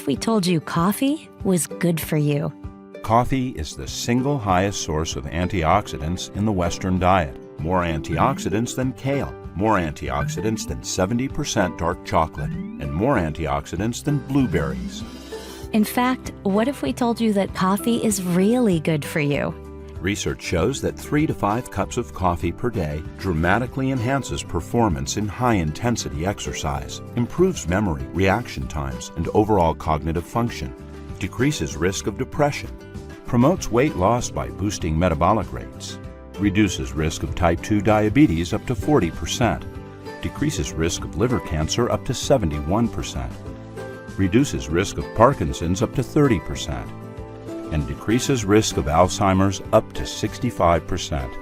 if we told you coffee was good for you? Coffee is the single highest source of antioxidants in the Western diet. More antioxidants than kale, more antioxidants than 70% dark chocolate, and more antioxidants than blueberries. In fact, what if we told you that coffee is really good for you? Research shows that 3 to 5 cups of coffee per day dramatically enhances performance in high-intensity exercise, improves memory, reaction times, and overall cognitive function, decreases risk of depression, promotes weight loss by boosting metabolic rates, reduces risk of type 2 diabetes up to 40%, decreases risk of liver cancer up to 71%, reduces risk of Parkinson's up to 30%, and decreases risk of Alzheimer's up to 65%.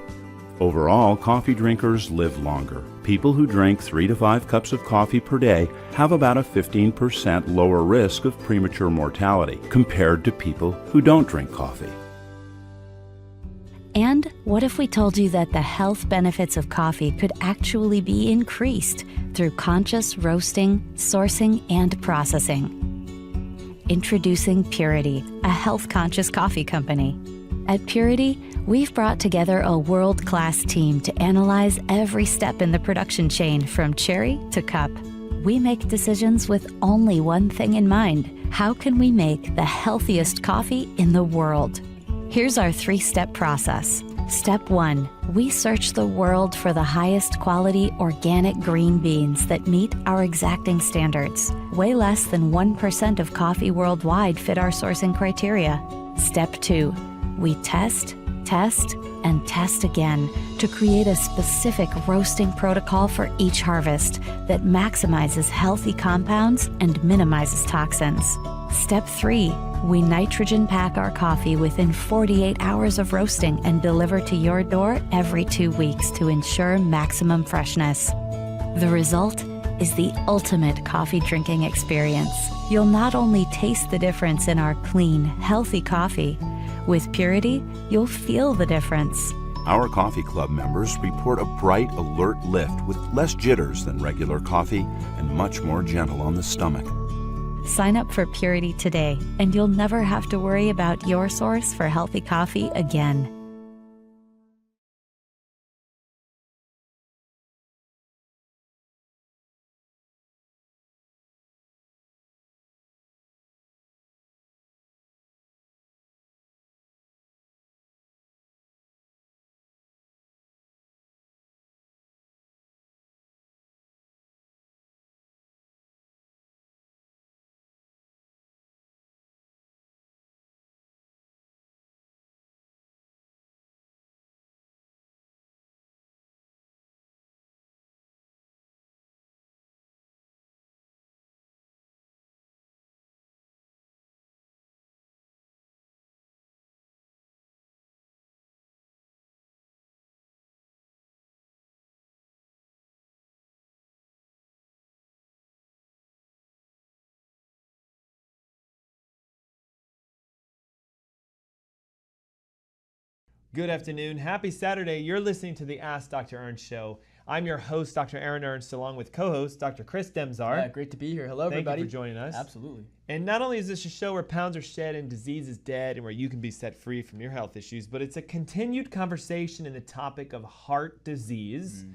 Overall, coffee drinkers live longer. People who drink 3 to 5 cups of coffee per day have about a 15% lower risk of premature mortality compared to people who don't drink coffee. And what if we told you that the health benefits of coffee could actually be increased through conscious roasting, sourcing, and processing? Introducing Purity, a health-conscious coffee company. At Purity, we've brought together a world-class team to analyze every step in the production chain from cherry to cup. We make decisions with only one thing in mind: how can we make the healthiest coffee in the world? Here's our 3-step process. Step 1, we search the world for the highest quality organic green beans that meet our exacting standards. Way less than 1% of coffee worldwide fit our sourcing criteria. Step 2, we test, and test again to create a specific roasting protocol for each harvest that maximizes healthy compounds and minimizes toxins. Step 3, we nitrogen pack our coffee within 48 hours of roasting and deliver to your door every 2 weeks to ensure maximum freshness. The result is the ultimate coffee drinking experience. You'll not only taste the difference in our clean, healthy coffee, with Purity, you'll feel the difference. Our coffee club members report a bright, alert lift with less jitters than regular coffee and much more gentle on the stomach. Sign up for Purity today, and you'll never have to worry about your source for healthy coffee again. Good afternoon. Happy Saturday. You're listening to the Ask Dr. Ernst Show. I'm your host, Dr. Aaron Ernst, along with co-host, Dr. Chris Demczar. Yeah, great to be here. Hello, everybody. Thank you for joining us. Absolutely. And not only is this a show where pounds are shed and disease is dead and where you can be set free from your health issues, but it's a continued conversation in the topic of heart disease.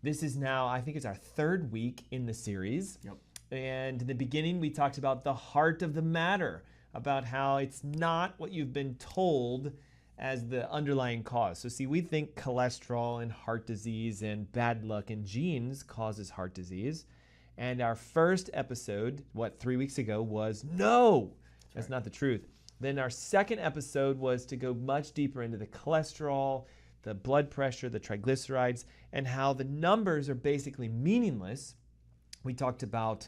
This is now, I think it's our 3rd week in the series. Yep. And in the beginning, we talked about the heart of the matter, about how it's not what you've been told as the underlying cause. So see, we think cholesterol and heart disease and bad luck and genes causes heart disease. And our first episode, 3 weeks ago, was no, that's not the truth. Then our second episode was to go much deeper into the cholesterol, the blood pressure, the triglycerides, and how the numbers are basically meaningless. We talked about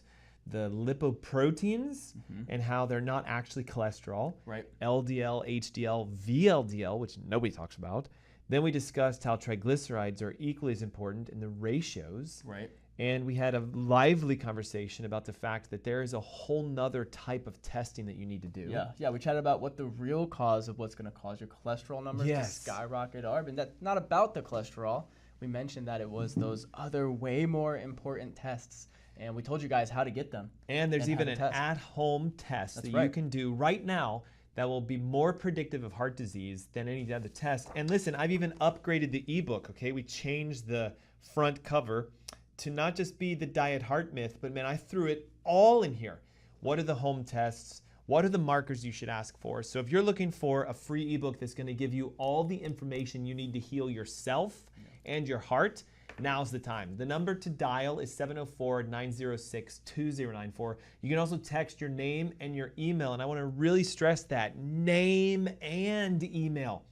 the lipoproteins and how they're not actually cholesterol. Right. LDL, HDL, VLDL, which nobody talks about. Then we discussed how triglycerides are equally as important in the ratios. Right. And we had a lively conversation about the fact that there is a whole nother type of testing that you need to do. Yeah, we chatted about what the real cause of what's going to cause your cholesterol numbers to skyrocket are, and that's not about the cholesterol. We mentioned that it was those other way more important tests And we told you guys how to get them. And there's even an at-home test that you can do right now that will be more predictive of heart disease than any other test. And listen, I've even upgraded the ebook, okay? We changed the front cover to not just be the diet heart myth, but man, I threw it all in here. What are the home tests? What are the markers you should ask for? So if you're looking for a free ebook that's going to give you all the information you need to heal yourself and your heart, now's the time. The number to dial is 704-906-2094. You can also text your name and your email, and I want to really stress that, name and email.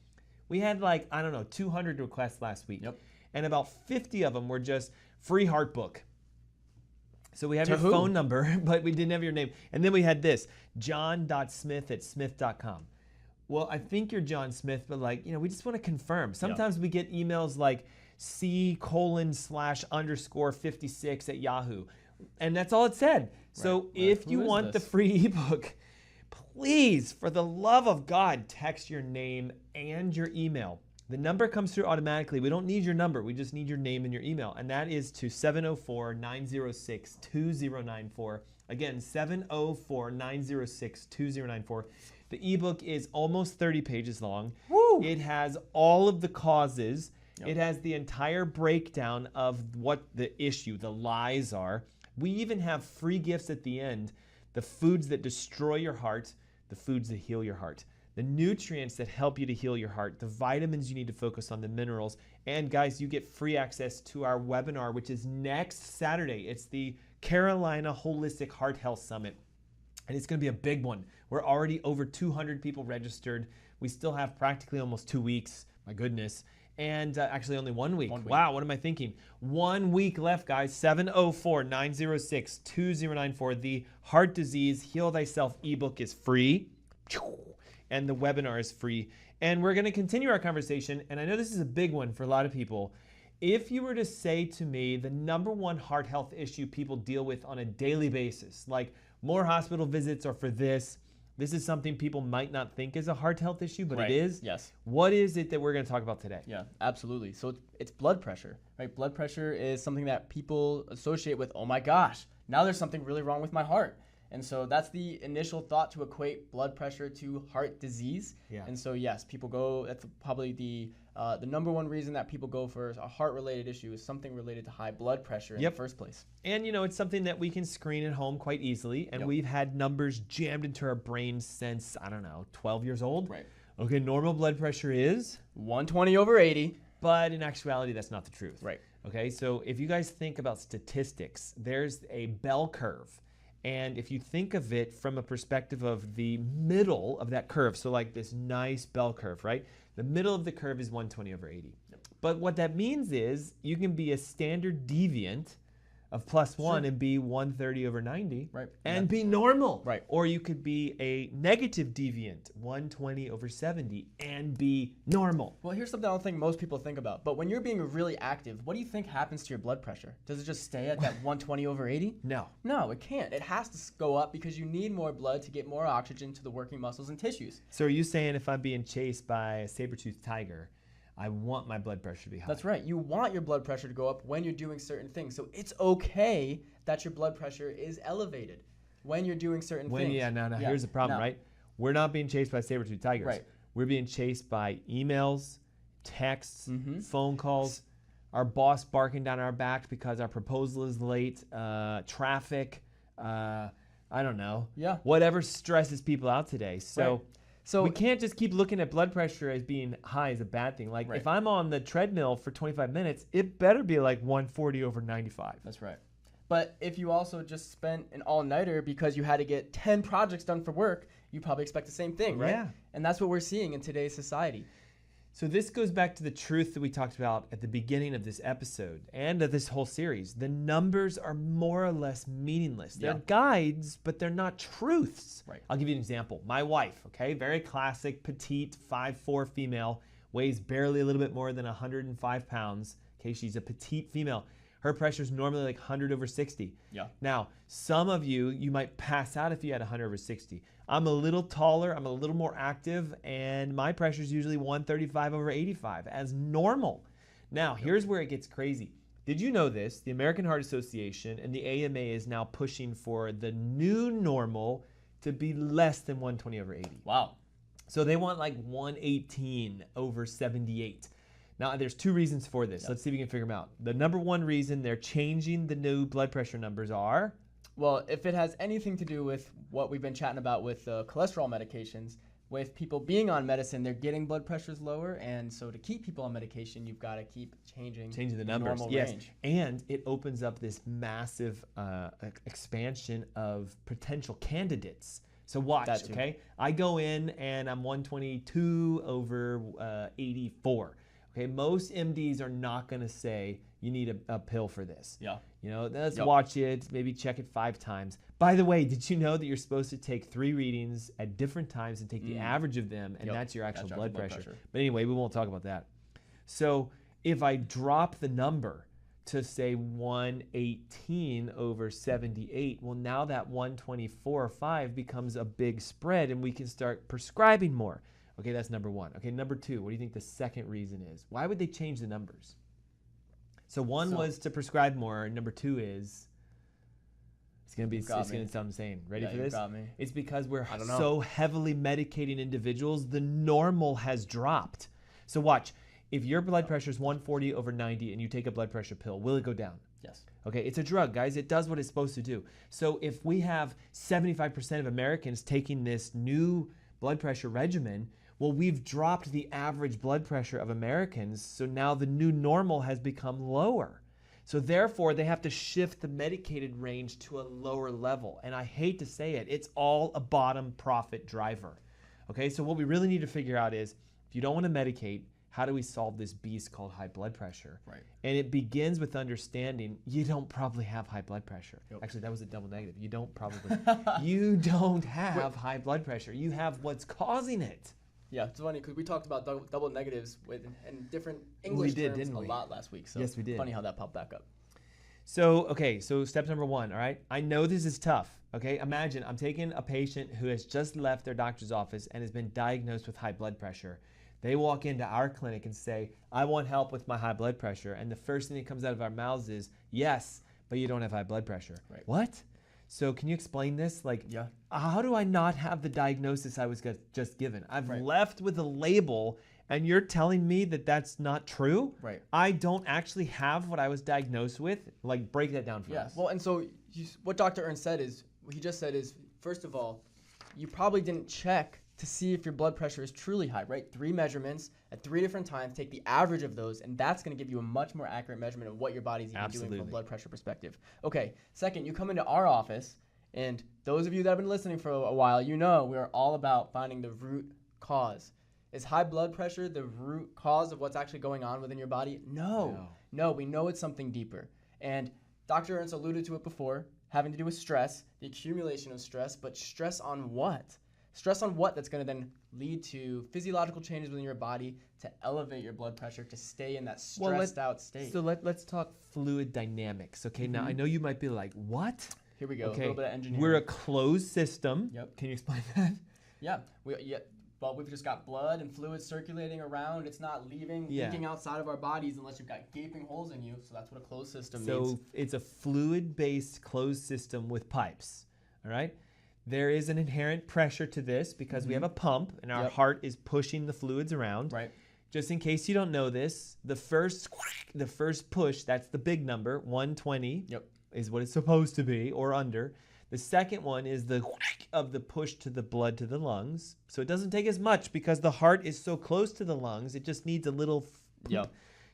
We had 200 requests last week, and about 50 of them were just free heart book. So we have your phone number, but we didn't have your name. And then we had this, john.smith@smith.com. Well, I think you're John Smith, but we just want to confirm. Sometimes we get emails like C:/_56 @Yahoo. And that's all it said. So if you want the free ebook, please, for the love of God, text your name and your email. The number comes through automatically. We don't need your number. We just need your name and your email. And that is to 704-906-2094. Again, 704-906-2094. The ebook is almost 30 pages long. Woo! It has all of the causes. It has the entire breakdown of what the issue, the lies are. We even have free gifts at the end. The foods that destroy your heart, the foods that heal your heart. The nutrients that help you to heal your heart, the vitamins you need to focus on, the minerals. And guys, you get free access to our webinar, which is next Saturday. It's the Carolina Holistic Heart Health Summit. And it's going to be a big one. We're already over 200 people registered. We still have practically almost 2 weeks. My goodness. And actually only 1 week. Wow, what am I thinking? 1 week left, guys. 704-906-2094. The Heart Disease Heal Thyself ebook is free. And the webinar is free. And we're going to continue our conversation. And I know this is a big one for a lot of people. If you were to say to me the number one heart health issue people deal with on a daily basis, like more hospital visits or for this is something people might not think is a heart health issue, but it is. Yes. What is it that we're going to talk about today? Yeah, absolutely. So it's blood pressure, right? Blood pressure is something that people associate with, oh my gosh, now there's something really wrong with my heart. And so that's the initial thought to equate blood pressure to heart disease. Yeah. And so yes, people go, that's probably the number one reason that people go for a heart-related issue is something related to high blood pressure in the first place. And it's something that we can screen at home quite easily. And we've had numbers jammed into our brains since, 12 years old. Right. Okay, normal blood pressure is 120/80. But in actuality, that's not the truth. Right. Okay, so if you guys think about statistics, there's a bell curve. And if you think of it from a perspective of the middle of that curve, so like this nice bell curve, right? The middle of the curve is 120/80. But what that means is you can be a standard deviant of +1 and be 130/90 and be normal. Right. Or you could be a negative deviant, 120/70 and be normal. Well, here's something I don't think most people think about. But when you're being really active, what do you think happens to your blood pressure? Does it just stay at that 120/80? No. No, it can't. It has to go up because you need more blood to get more oxygen to the working muscles and tissues. So are you saying if I'm being chased by a saber-toothed tiger, I want my blood pressure to be high? That's right. You want your blood pressure to go up when you're doing certain things. So it's okay that your blood pressure is elevated when you're doing certain things. Here's the problem, right? We're not being chased by saber-toothed tigers. Right. We're being chased by emails, texts, phone calls, our boss barking down our back because our proposal is late, traffic, I don't know. Yeah. Whatever stresses people out today. So we can't just keep looking at blood pressure as being high as a bad thing. Like if I'm on the treadmill for 25 minutes, it better be like 140/95. That's right. But if you also just spent an all-nighter because you had to get 10 projects done for work, you probably expect the same thing, right? Yeah. And that's what we're seeing in today's society. So this goes back to the truth that we talked about at the beginning of this episode and of this whole series. The numbers are more or less meaningless. They're guides, but they're not truths. Right. I'll give you an example. My wife, okay, very classic, petite, 5'4" female, weighs barely a little bit more than 105 pounds. Okay, she's a petite female. Her pressure is normally like 100/60. Yeah. Now, some of you might pass out if you had 100/60. I'm a little taller, I'm a little more active, and my pressure is usually 135/85 as normal. Now, here's where it gets crazy. did you know this? The American Heart Association and the AMA is now pushing for the new normal to be less than 120 over 80. Wow. So they want like 118 over 78. Now, there's two reasons for this. Let's see if we can figure them out. The number one reason they're changing the new blood pressure numbers are? Well, if it has anything to do with what we've been chatting about with cholesterol medications, with people being on medicine, they're getting blood pressures lower, and so to keep people on medication, you've got to keep changing the numbers. Normal Yes, range. and it opens up this massive expansion of potential candidates. So watch, That too. okay? I go in and I'm 122 over 84. Okay, most MDs are not going to say you need a pill for this. Yeah. You know, let's watch it, maybe check it 5 times. By the way, did you know that you're supposed to take 3 readings at different times and take the average of them, and that's your actual blood pressure. But anyway, we won't talk about that. So if I drop the number to say 118 over 78, well, now that 124 or 5 becomes a big spread, and we can start prescribing more. Okay, that's number one. Okay, number two, what do you think the second reason is? Why would they change the numbers? So one was to prescribe more, and number two is, it's gonna sound insane. Ready for this? Got me. It's because we're I don't know. so heavily medicating individuals, the normal has dropped. So watch, if your blood pressure is 140 over 90 and you take a blood pressure pill, will it go down? Yes. Okay, it's a drug, guys. It does what it's supposed to do. So if we have 75% of Americans taking this new blood pressure regimen, well, we've dropped the average blood pressure of Americans, so now the new normal has become lower. So therefore, they have to shift the medicated range to a lower level. And I hate to say it, it's all a bottom profit driver. Okay, so what we really need to figure out is, if you don't want to medicate, how do we solve this beast called high blood pressure? Right. And it begins with understanding you don't probably have high blood pressure. Actually, that was a double negative. You don't probably. You don't have high blood pressure. You have what's causing it. Yeah, it's funny because we talked about double negatives and different English terms didn't a we? lot last week. So Yes, we did. Funny how that popped back up. So, okay, so step number one, all right? I know this is tough, okay? Imagine I'm taking a patient who has just left their doctor's office and has been diagnosed with high blood pressure. They walk into our clinic and say, I want help with my high blood pressure. And the first thing that comes out of our mouths is, yes, but you don't have high blood pressure. Right. What? So can you explain this? Like, Yeah. how do I not have the diagnosis I was just given? I've left with a label, and you're telling me that that's not true? Right. I don't actually have what I was diagnosed with? Like, break that down for us. Well, and so what Dr. Ernst said is, what he just said is, first of all, you probably didn't check to see if your blood pressure is truly high, right? 3 measurements at 3 different times, take the average of those, and that's going to give you a much more accurate measurement of what your body's even doing from a blood pressure perspective. Okay, second, you come into our office, and those of you that have been listening for a while, you know we are all about finding the root cause. Is high blood pressure the root cause of what's actually going on within your body? No, we know it's something deeper. And Dr. Ernst alluded to it before, having to do with stress, the accumulation of stress, but stress on what? Stress on what that's going to then lead to physiological changes within your body to elevate your blood pressure to stay in that stressed out state. So let's talk fluid dynamics. Okay, now I know you might be like, what? Here we go, Okay, a little bit of engineering. we're a closed system. Yep. Can you explain that? Yeah, well, we've just got blood and fluid circulating around. It's not leaking outside of our bodies unless you've got gaping holes in you. So that's what a closed system means. So it's a fluid-based closed system with pipes, all right? There is an inherent pressure to this because we have a pump and our heart is pushing the fluids around. Right. Just in case you don't know this, the first push, that's the big number, 120, is what it's supposed to be, or under. The second one is the of the push to the blood to the lungs. So it doesn't take as much because the heart is so close to the lungs, it just needs a little.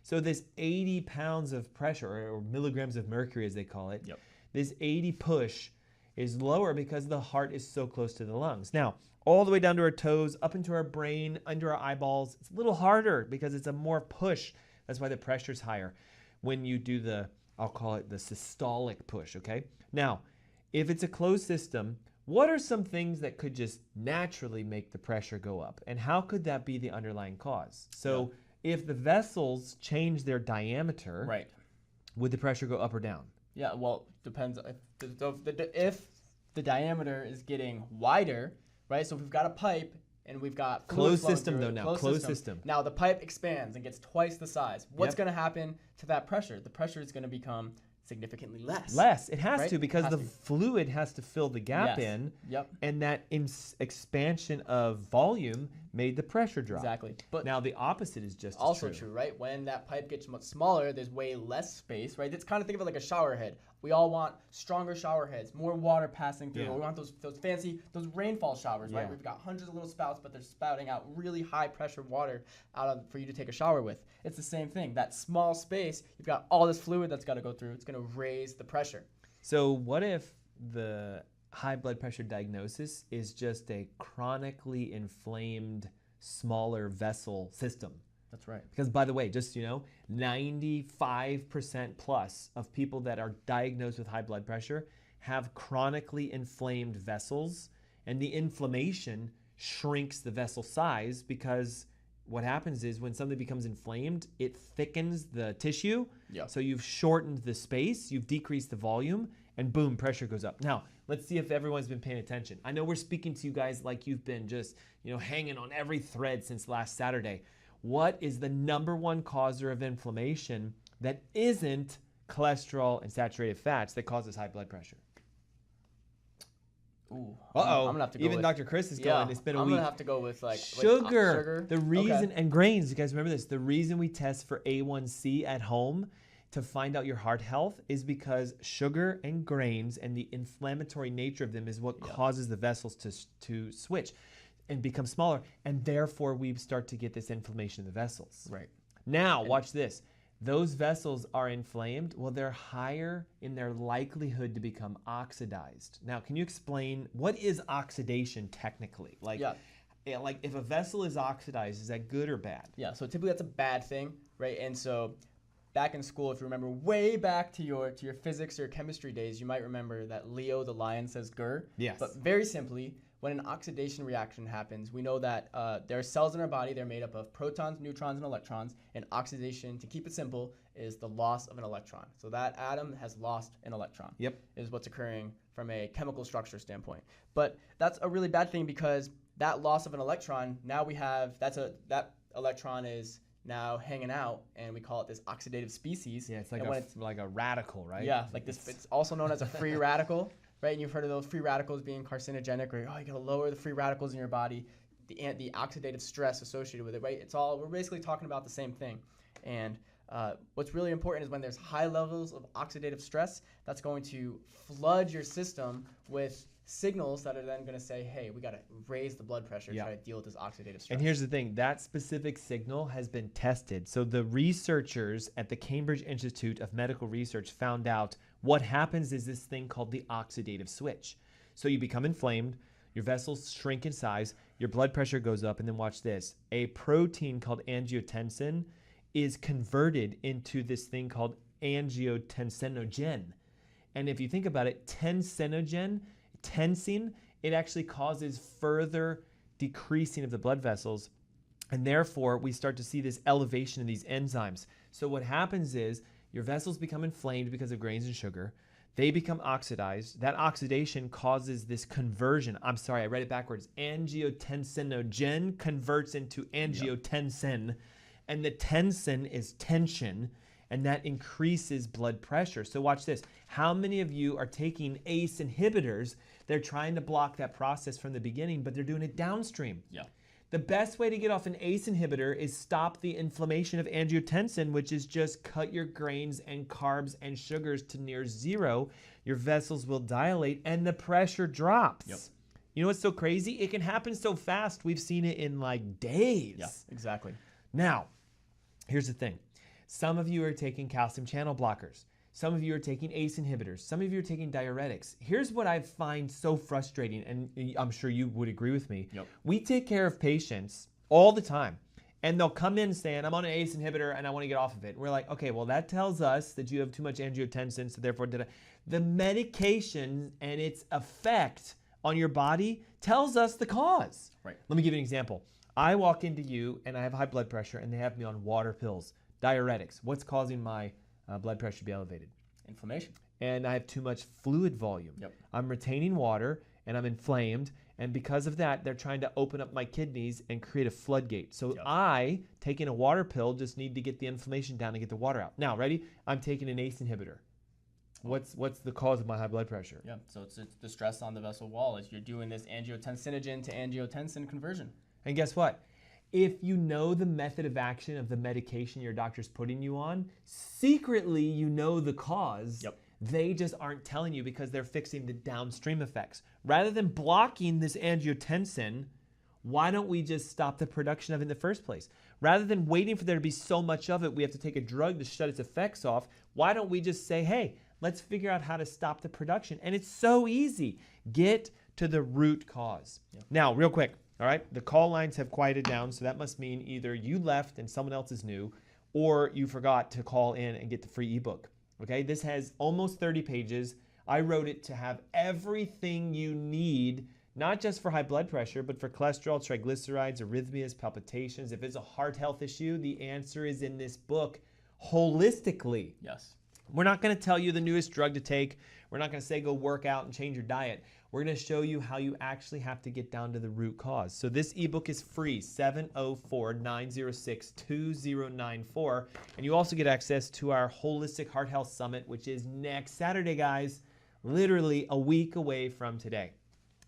So this 80 pounds of pressure, or milligrams of mercury as they call it, this 80 push is lower because the heart is so close to the lungs. Now, all the way down to our toes, up into our brain, under our eyeballs, it's a little harder because it's a more push. That's why the pressure's higher when you do I'll call it the systolic push, okay? Now, if it's a closed system, what are some things that could just naturally make the pressure go up? And how could that be the underlying cause? So if the vessels change their diameter, would the pressure go up or down? Yeah, well, depends. If the diameter is getting wider, right? So if we've got a pipe and we've got Closed flowing system through though it, now, closed system. Now the pipe expands and gets twice the size. What's Yep. going to happen to that pressure? The pressure is going to become significantly less. Less. It has Right? to, because Has the to. fluid has to fill the gap Yes. in. Yep. And that expansion of volume made the pressure drop. Exactly. But Now the opposite is just also as true, right? When that pipe gets much smaller, there's way less space, right? It's kind of think of it like a shower head. We all want stronger shower heads, more water passing through. Yeah. We want those fancy, those rainfall showers, right? Yeah. We've got hundreds of little spouts, but they're spouting out really high pressure water for you to take a shower with. It's the same thing. That small space, you've got all this fluid that's got to go through. It's going to raise the pressure. So what if the high blood pressure diagnosis is just a chronically inflamed, smaller vessel system? That's right. Because by the way, just 95% plus of people that are diagnosed with high blood pressure have chronically inflamed vessels, and the inflammation shrinks the vessel size, because what happens is when something becomes inflamed, it thickens the tissue. Yeah. So you've shortened the space, you've decreased the volume, and boom, pressure goes up. Now, let's see if everyone's been paying attention. I know we're speaking to you guys like you've been just, hanging on every thread since last Saturday. What is the number one causer of inflammation that isn't cholesterol and saturated fats that causes high blood pressure? Ooh. Uh-oh. I'm gonna have to go Even with, Dr. Chris is going. Yeah, It's been a I'm week. gonna have to go with Sugar. The reason, Okay. and grains, you guys remember this, the reason we test for A1C at home to find out your heart health is because sugar and grains and the inflammatory nature of them is what causes the vessels to switch and become smaller, and therefore we start to get this inflammation in the vessels. Right. Now, watch this. Those vessels are inflamed. Well, they're higher in their likelihood to become oxidized. Now, can you explain what is oxidation technically? Like if a vessel is oxidized, is that good or bad? Yeah, so typically that's a bad thing, right? And so back in school, if you remember way back to your physics or chemistry days, you might remember that Leo the lion says grr. Yes. But very simply, when an oxidation reaction happens, we know that there are cells in our body. They're made up of protons, neutrons, and electrons. And oxidation, to keep it simple, is the loss of an electron. So that atom has lost an electron. Yep. Is what's occurring from a chemical structure standpoint. But that's a really bad thing, because that loss of an electron, now we have, that electron is now hanging out, and we call it this oxidative species. Yeah, it's like, like a radical, right? Yeah, like this. It's also known as a free radical, right? And you've heard of those free radicals being carcinogenic, or you gotta lower the free radicals in your body, the oxidative stress associated with it, right? We're basically talking about the same thing. And what's really important is when there's high levels of oxidative stress, that's going to flood your system with signals that are then going to say, hey, we got to raise the blood pressure to try to deal with this oxidative stress. And here's the thing, that specific signal has been tested. So the researchers at the Cambridge Institute of Medical Research found out what happens is this thing called the oxidative switch. So you become inflamed, your vessels shrink in size, your blood pressure goes up, and then watch this. A protein called angiotensin is converted into this thing called angiotensinogen. And if you think about it, tensine, it actually causes further decreasing of the blood vessels, and therefore we start to see this elevation in these enzymes. So what happens is your vessels become inflamed because of grains and sugar. They become oxidized. That oxidation causes this conversion. I'm sorry, I read it backwards. Angiotensinogen converts into angiotensin, and the tensin is tension, and that increases blood pressure. So watch this. How many of you are taking ACE inhibitors? They're trying to block that process from the beginning, but they're doing it downstream. Yeah. The best way to get off an ACE inhibitor is stop the inflammation of angiotensin, which is just cut your grains and carbs and sugars to near zero. Your vessels will dilate and the pressure drops. Yep. You know what's so crazy? It can happen so fast. We've seen it in like days. Yeah, exactly. Now, here's the thing. Some of you are taking calcium channel blockers. Some of you are taking ACE inhibitors. Some of you are taking diuretics. Here's what I find so frustrating, and I'm sure you would agree with me. Yep. We take care of patients all the time, and they'll come in saying, I'm on an ACE inhibitor and I want to get off of it. We're like, okay, well, that tells us that you have too much angiotensin, so therefore, the medication and its effect on your body tells us the cause. Right. Let me give you an example. I walk into you and I have high blood pressure, and they have me on water pills, diuretics. What's causing my blood pressure to be elevated? Inflammation. And I have too much fluid volume. Yep. I'm retaining water and I'm inflamed, And because of that, they're trying to open up my kidneys and create a floodgate. So Yep. I, taking a water pill, just need to get the inflammation down and get the water out. Now, ready? I'm taking an ACE inhibitor. What's the cause of my high blood pressure? Yeah, so it's the stress on the vessel wall as you're doing this angiotensinogen to angiotensin conversion. And guess what? If you know the method of action of the medication your doctor's putting you on, secretly you know the cause. Yep. They just aren't telling you because they're fixing the downstream effects. Rather than blocking this angiotensin, why don't we just stop the production of it in the first place? Rather than waiting for there to be so much of it, we have to take a drug to shut its effects off. Why don't we just say, hey, let's figure out how to stop the production? And it's so easy. Get to the root cause. Yep. Now, real quick, all right? The call lines have quieted down, so that must mean either you left and someone else is new, or you forgot to call in and get the free ebook. Okay, this has almost 30 pages. I wrote it to have everything you need, not just for high blood pressure, but for cholesterol, triglycerides, arrhythmias, palpitations. If it's a heart health issue, the answer is in this book holistically. Yes. We're not going to tell you the newest drug to take. We're not going to say go work out and change your diet. We're going to show you how you actually have to get down to the root cause. So this ebook is free, 704-906-2094. And you also get access to our Holistic Heart Health Summit, which is next Saturday, guys, literally a week away from today.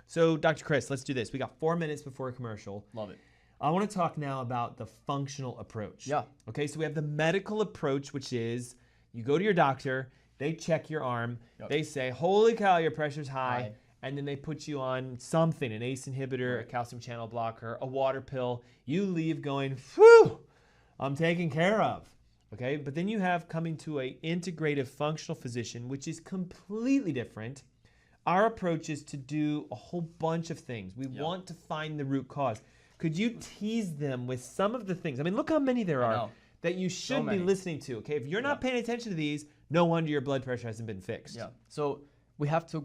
So Dr. Chris, let's do this. We got 4 minutes before a commercial. Love it. I want to talk now about the functional approach. Yeah. Okay, so we have the medical approach, which is you go to your doctor, they check your arm, Yep. they say, holy cow, your pressure's high. And then they put you on something, an ACE inhibitor, a calcium channel blocker, a water pill. You leave going, whew, I'm taken care of. Okay, but then you have coming to a integrative functional physician, which is completely different. Our approach is to do a whole bunch of things. We want to find the root cause. Could you tease them with some of the things? I mean, look how many there are that you should be listening to. Okay, if you're not paying attention to these, no wonder your blood pressure hasn't been fixed. Yeah. So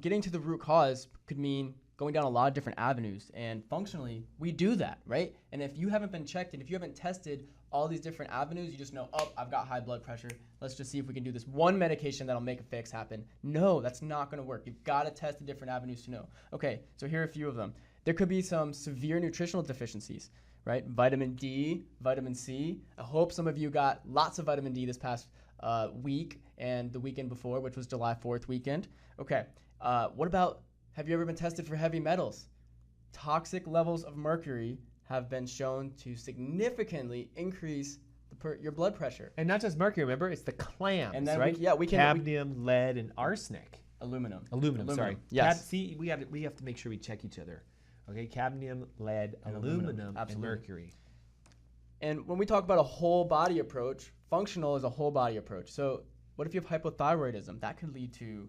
getting to the root cause could mean going down a lot of different avenues, and functionally we do that, right? And if you haven't been checked and if you haven't tested all these different avenues, you just know, oh, I've got high blood pressure. Let's just see if we can do this one medication that'll make a fix happen. No, that's not going to work. You've got to test the different avenues to know. Okay, so here are a few of them. There could be some severe nutritional deficiencies, right? Vitamin D, vitamin C. I hope some of you got lots of vitamin D this past week and the weekend before, which was July 4th weekend. Okay, what about, have you ever been tested for heavy metals? Toxic levels of mercury have been shown to significantly increase your blood pressure. And not just mercury, remember, it's the clams, And then right? we can Cadmium, lead, and arsenic. Aluminum, sorry. Yes. See, we have to make sure we check each other. Okay, cadmium, lead, And aluminum, and absolutely. mercury. And when we talk about a whole body approach, functional is a whole body approach. So what if you have hypothyroidism? That could lead to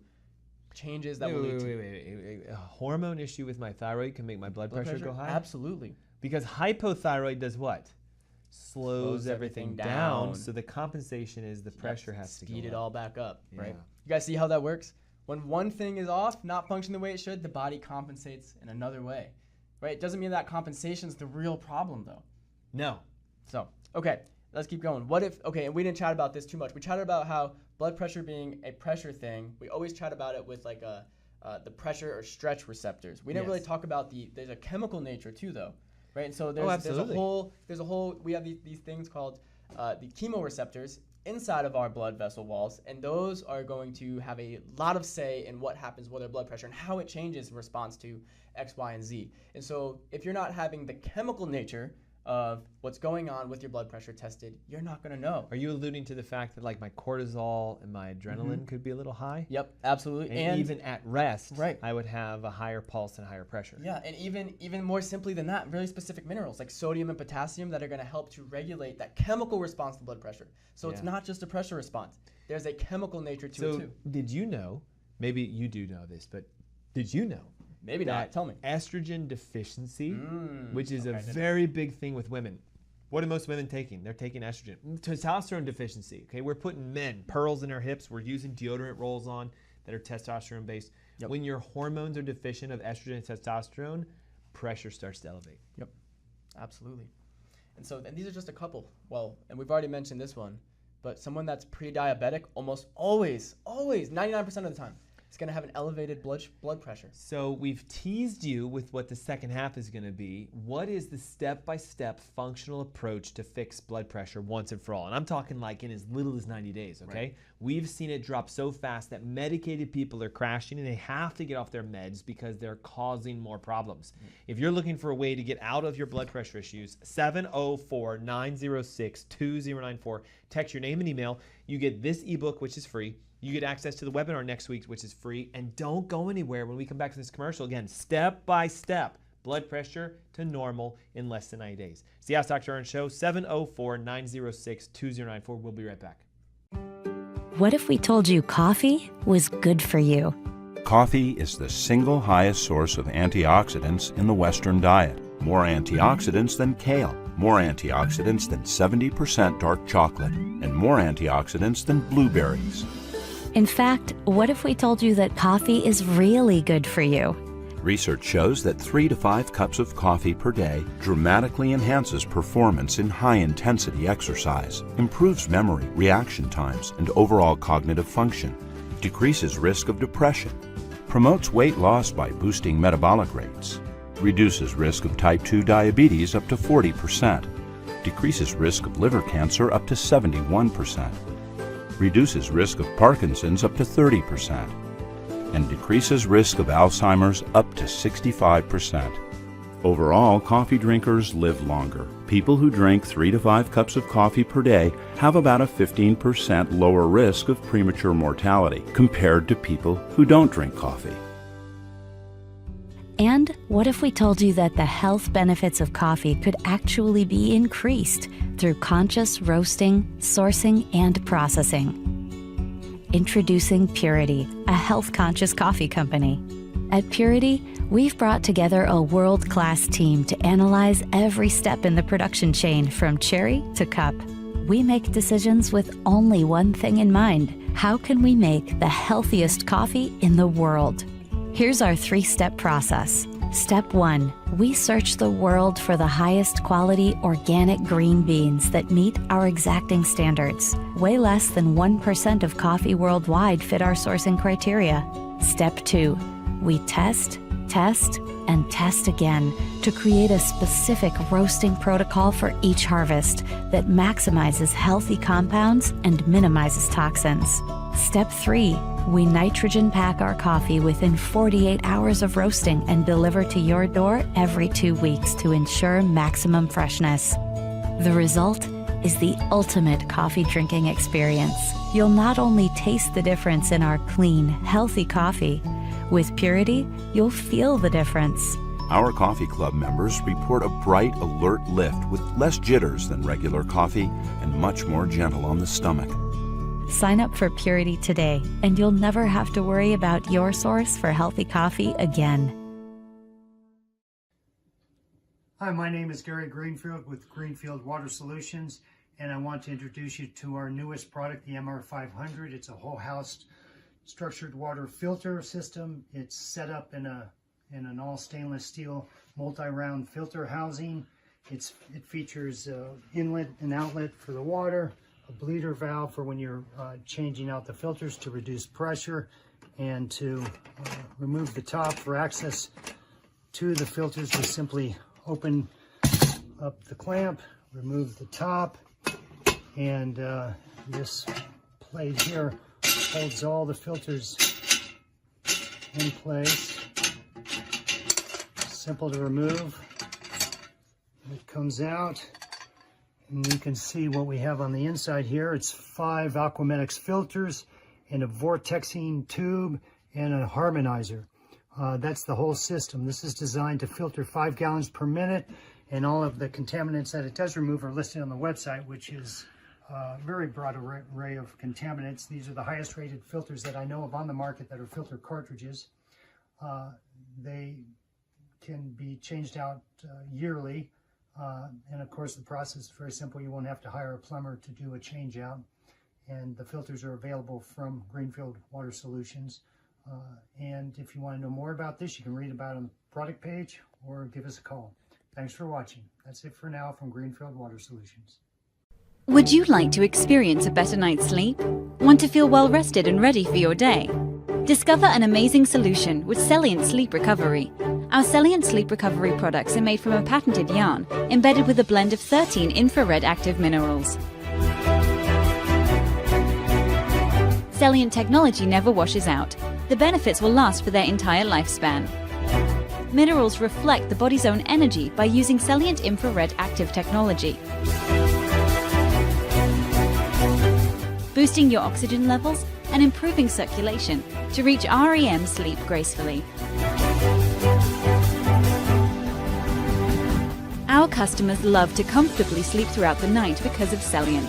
changes that will lead to Wait. A hormone issue with my thyroid can make my blood pressure go high? Absolutely. Because hypothyroid does what? Slows everything down. down. So the compensation is the pressure has to go speed it up. all back up, right? Yeah. You guys see how that works? When one thing is off, not functioning the way it should, the body compensates in another way, right? It doesn't mean that compensation is the real problem, though. No. So, okay, let's keep going. What if, okay, and we didn't chat about this too much. We chatted about how blood pressure being a pressure thing, we always chat about it with like the pressure or stretch receptors. We didn't really talk about there's a chemical nature too, though, right? And so there's a whole, we have these things called the chemoreceptors inside of our blood vessel walls, and those are going to have a lot of say in what happens with our blood pressure and how it changes in response to X, Y, and Z. And so if you're not having the chemical nature of what's going on with your blood pressure tested, you're not going to know. Are you alluding to the fact that like my cortisol and my adrenaline could be a little high? Yep, absolutely. And even at rest, Right. I would have a higher pulse and higher pressure. Yeah, and even more simply than that, really specific minerals like sodium and potassium that are going to help to regulate that chemical response to blood pressure. So it's not just a pressure response. There's a chemical nature to it So too. did you know, maybe you do know this, but did you know Maybe that not. Tell me. estrogen deficiency, which is a very big thing with women. What are most women taking? They're taking estrogen. Testosterone deficiency. Okay, we're putting pearls in our hips. We're using deodorant rolls on that are testosterone based. Yep. When your hormones are deficient of estrogen and testosterone, pressure starts to elevate. Yep, absolutely. And these are just a couple. Well, and we've already mentioned this one, but someone that's pre-diabetic almost always, 99% of the time, is going to have an elevated blood pressure. So we've teased you with what the second half is going to be. What is the step-by-step functional approach to fix blood pressure once and for all? And I'm talking like in as little as 90 days, okay? Right. We've seen it drop so fast that medicated people are crashing and they have to get off their meds because they're causing more problems. If you're looking for a way to get out of your blood pressure issues, 704-906-2094. Text your name and email. You get this ebook, which is free. You get access to the webinar next week, which is free. And don't go anywhere when we come back to this commercial. Again, step by step, blood pressure to normal in less than 90 days. It's the Ask Dr. Ernst Show, 704-906-2094. We'll be right back. What if we told you coffee was good for you? Coffee is the single highest source of antioxidants in the Western diet. More antioxidants than kale, more antioxidants than 70% dark chocolate, and more antioxidants than blueberries. In fact, what if we told you that coffee is really good for you? Research shows that 3 to 5 cups of coffee per day dramatically enhances performance in high-intensity exercise, improves memory, reaction times, and overall cognitive function, decreases risk of depression, promotes weight loss by boosting metabolic rates, reduces risk of type 2 diabetes up to 40%, decreases risk of liver cancer up to 71%, reduces risk of Parkinson's up to 30%, and decreases risk of Alzheimer's up to 65%. Overall, coffee drinkers live longer. People who drink 3 to 5 cups of coffee per day have about a 15% lower risk of premature mortality compared to people who don't drink coffee. And what if we told you that the health benefits of coffee could actually be increased through conscious roasting, sourcing, and processing? Introducing Purity, a health-conscious coffee company. At Purity, we've brought together a world-class team to analyze every step in the production chain from cherry to cup. We make decisions with only one thing in mind: how can we make the healthiest coffee in the world? Here's our 3-step process. Step 1, we search the world for the highest quality organic green beans that meet our exacting standards. Way less than 1% of coffee worldwide fit our sourcing criteria. Step 2, we test, and test again to create a specific roasting protocol for each harvest that maximizes healthy compounds and minimizes toxins. Step 3, we nitrogen pack our coffee within 48 hours of roasting and deliver to your door every 2 weeks to ensure maximum freshness. The result is the ultimate coffee drinking experience. You'll not only taste the difference in our clean, healthy coffee, with Purity, you'll feel the difference. Our coffee club members report a bright, alert lift with less jitters than regular coffee and much more gentle on the stomach. Sign up for Purity today, and you'll never have to worry about your source for healthy coffee again. Hi, my name is Gary Greenfield with Greenfield Water Solutions, and I want to introduce you to our newest product, the MR500. It's a whole house structured water filter system. It's set up in an all stainless steel multi-round filter housing. It features inlet and outlet for the water, a bleeder valve for when you're changing out the filters to reduce pressure, and to remove the top for access to the filters. We simply open up the clamp, remove the top, and this plate here holds all the filters in place. Simple to remove. It comes out, and you can see what we have on the inside here. It's 5 Aquamedics filters and a vortexing tube and a harmonizer. That's the whole system. This is designed to filter 5 gallons per minute, and all of the contaminants that it does remove are listed on the website, which is a very broad array of contaminants. These are the highest rated filters that I know of on the market that are filter cartridges. They can be changed out yearly. And of course, the process is very simple. You won't have to hire a plumber to do a change out. And the filters are available from Greenfield Water Solutions. And if you want to know more about this, you can read about it on the product page or give us a call. Thanks for watching. That's it for now from Greenfield Water Solutions. Would you like to experience a better night's sleep? Want to feel well rested and ready for your day? Discover an amazing solution with Celliant Sleep Recovery. Our Celliant Sleep Recovery products are made from a patented yarn embedded with a blend of 13 infrared active minerals. Celliant technology never washes out. The benefits will last for their entire lifespan. Minerals reflect the body's own energy by using Celliant infrared active technology, boosting your oxygen levels and improving circulation to reach REM sleep gracefully. Our customers love to comfortably sleep throughout the night because of Celliant.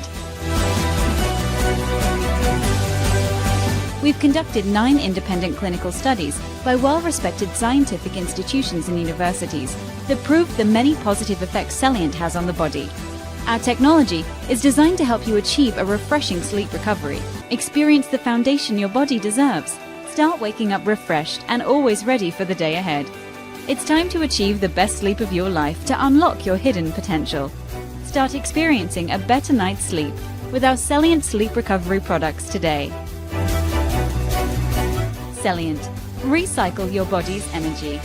We've conducted 9 independent clinical studies by well-respected scientific institutions and universities that prove the many positive effects Celliant has on the body. Our technology is designed to help you achieve a refreshing sleep recovery. Experience the foundation your body deserves. Start waking up refreshed and always ready for the day ahead. It's time to achieve the best sleep of your life to unlock your hidden potential. Start experiencing a better night's sleep with our Celliant Sleep Recovery products today. Celliant. Recycle your body's energy.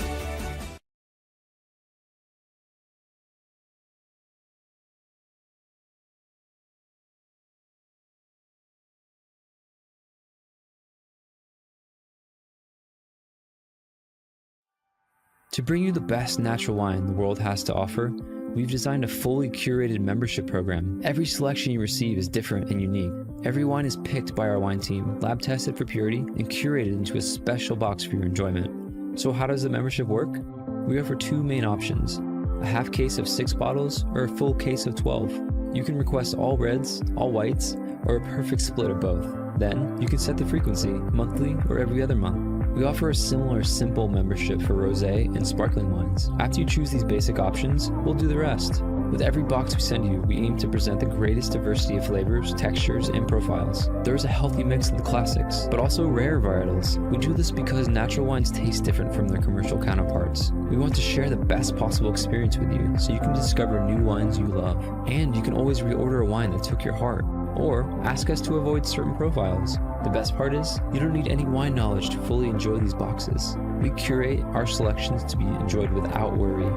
To bring you the best natural wine the world has to offer, we've designed a fully curated membership program. Every selection you receive is different and unique. Every wine is picked by our wine team, lab tested for purity, and curated into a special box for your enjoyment. So how does the membership work? We offer 2 main options, a half case of 6 bottles or a full case of 12. You can request all reds, all whites, or a perfect split of both. Then you can set the frequency, monthly or every other month. We offer a similar simple membership for rosé and sparkling wines. After you choose these basic options, we'll do the rest. With every box we send you, we aim to present the greatest diversity of flavors, textures, and profiles. There's a healthy mix of the classics, but also rare varietals. We do this because natural wines taste different from their commercial counterparts. We want to share the best possible experience with you, so you can discover new wines you love. And you can always reorder a wine that took your heart, or ask us to avoid certain profiles. The best part is, you don't need any wine knowledge to fully enjoy these boxes. We curate our selections to be enjoyed without worry.